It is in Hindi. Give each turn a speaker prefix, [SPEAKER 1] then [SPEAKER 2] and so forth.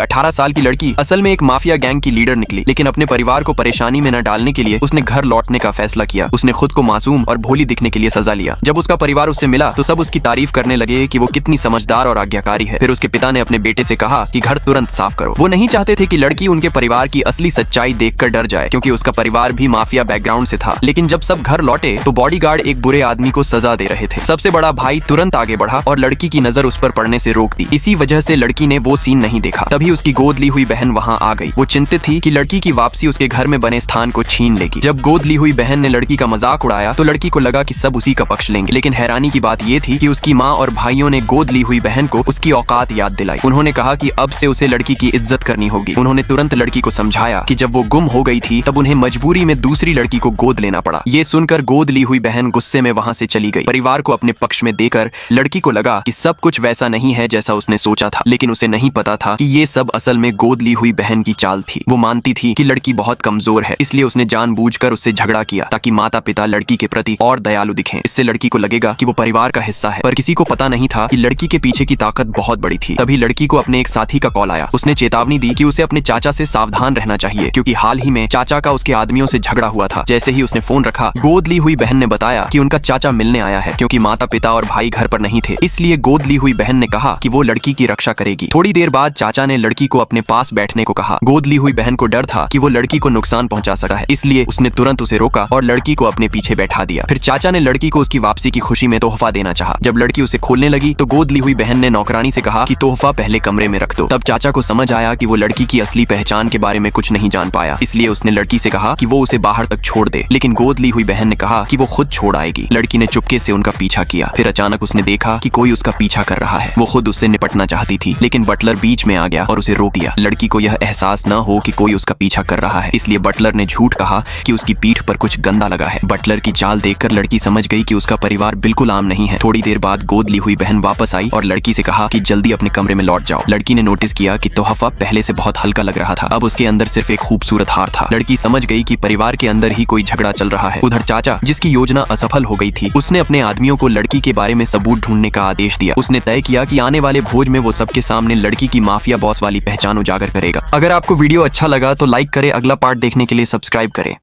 [SPEAKER 1] 18 साल की लड़की असल में एक माफिया गैंग की लीडर निकली, लेकिन अपने परिवार को परेशानी में न डालने के लिए उसने घर लौटने का फैसला किया। उसने खुद को मासूम और भोली दिखने के लिए सजा लिया। जब उसका परिवार उससे मिला तो सब उसकी तारीफ करने लगे कि वो कितनी समझदार और आज्ञाकारी है। फिर उसके पिता ने अपने बेटे से कहा कि घर तुरंत साफ करो। वो नहीं चाहते थे कि लड़की उनके परिवार की असली सच्चाई देखकर डर जाए, क्योंकि उसका परिवार भी माफिया बैकग्राउंड से था। लेकिन जब सब घर लौटे तो बॉडीगार्ड एक बुरे आदमी को सजा दे रहे थे। सबसे बड़ा भाई तुरंत आगे बढ़ा और लड़की की नजर उस पर पड़ने से रोक दी। इसी वजह से लड़की ने वो सीन नहीं देखा। तभी उसकी गोद ली हुई बहन वहाँ आ गई। वो चिंतित थी कि लड़की की वापसी उसके घर में बने स्थान को छीन लेगी। जब गोद ली हुई बहन ने लड़की का मजाक उड़ाया तो लड़की को लगा कि सब उसी का पक्ष लेंगे। लेकिन हैरानी की बात ये थी कि उसकी माँ और भाइयों ने गोद ली हुई बहन को उसकी औकात याद दिलाई। उन्होंने कहा कि अब से उसे लड़की की इज्जत करनी होगी। उन्होंने तुरंत लड़की को समझाया कि जब वो गुम हो गई थी तब उन्हें मजबूरी में दूसरी लड़की को गोद लेना पड़ा। ये सुनकर गोद ली हुई बहन गुस्से में वहाँ से चली गई। परिवार को अपने पक्ष में देकर लड़की को लगा कि सब कुछ वैसा नहीं है जैसा उसने सोचा था, लेकिन उसे नहीं पता था कि ये सब असल में गोद ली हुई बहन की चाल थी। वो मानती थी कि लड़की बहुत कमजोर है, इसलिए उसने जानबूझकर उससे झगड़ा किया ताकि माता पिता लड़की के प्रति और दयालु दिखें। इससे लड़की को लगेगा कि वो परिवार का हिस्सा है। पर किसी को पता नहीं था कि लड़की के पीछे की ताकत बहुत बड़ी थी। तभी लड़की को अपने एक साथी का कॉल आया। उसने चेतावनी दी कि उसे अपने चाचा से सावधान रहना चाहिए, क्योंकि हाल ही में चाचा का उसके आदमियों से झगड़ा हुआ था। जैसे ही उसने फोन रखा, गोद ली हुई बहन ने बताया कि उनका चाचा मिलने आया है, क्योंकि माता पिता और भाई घर पर नहीं थे। इसलिए गोद ली हुई बहन ने कहा कि वो लड़की की रक्षा करेगी। थोड़ी देर बाद चाचा ने लड़की को अपने पास बैठने को कहा। गोद ली हुई बहन को डर था कि वो लड़की को नुकसान पहुंचा सकता है, इसलिए उसने तुरंत उसे रोका और लड़की को अपने पीछे बैठा दिया। फिर चाचा ने लड़की को उसकी वापसी की खुशी में तोहफा देना चाहा। जब लड़की उसे खोलने लगी तो गोद ली हुई बहन ने नौकरानी से कहा कि तोहफा पहले कमरे में रख दो। तब चाचा को समझ आया कि वो लड़की की असली पहचान के बारे में कुछ नहीं जान पाया, इसलिए उसने लड़की से कहा कि वो उसे बाहर तक छोड़ दे। लेकिन गोद ली हुई बहन ने कहा कि वो खुद छोड़ आएगी। लड़की ने चुपके से उनका पीछा किया। फिर अचानक उसने देखा कि कोई उसका पीछा कर रहा है। वो खुद उससे निपटना चाहती थी, लेकिन बटलर बीच में आ गया और उसे रोक दिया। लड़की को यह एहसास न हो कि कोई उसका पीछा कर रहा है, इसलिए बटलर ने झूठ कहा कि उसकी पीठ पर कुछ गंदा लगा है। बटलर की चाल देखकर लड़की समझ गई कि उसका परिवार बिल्कुल आम नहीं है। थोड़ी देर बाद गोद ली हुई बहन वापस आई और लड़की से कहा कि जल्दी अपने कमरे में लौट जाओ। लड़की ने नोटिस किया कि तोहफा पहले से बहुत हल्का लग रहा था। अब उसके अंदर सिर्फ एक खूबसूरत हार था। लड़की समझ गई कि परिवार के अंदर ही कोई झगड़ा चल रहा है। उधर चाचा, जिसकी योजना असफल हो गई थी, उसने अपने आदमियों को लड़की के बारे में सबूत ढूंढने का आदेश दिया। उसने तय किया कि आने वाले भोज में वो सबके सामने लड़की की माफिया बॉस वाली पहचान उजागर करेगा। अगर आपको वीडियो अच्छा लगा तो लाइक करें, अगला पार्ट देखने के लिए सब्सक्राइब करें।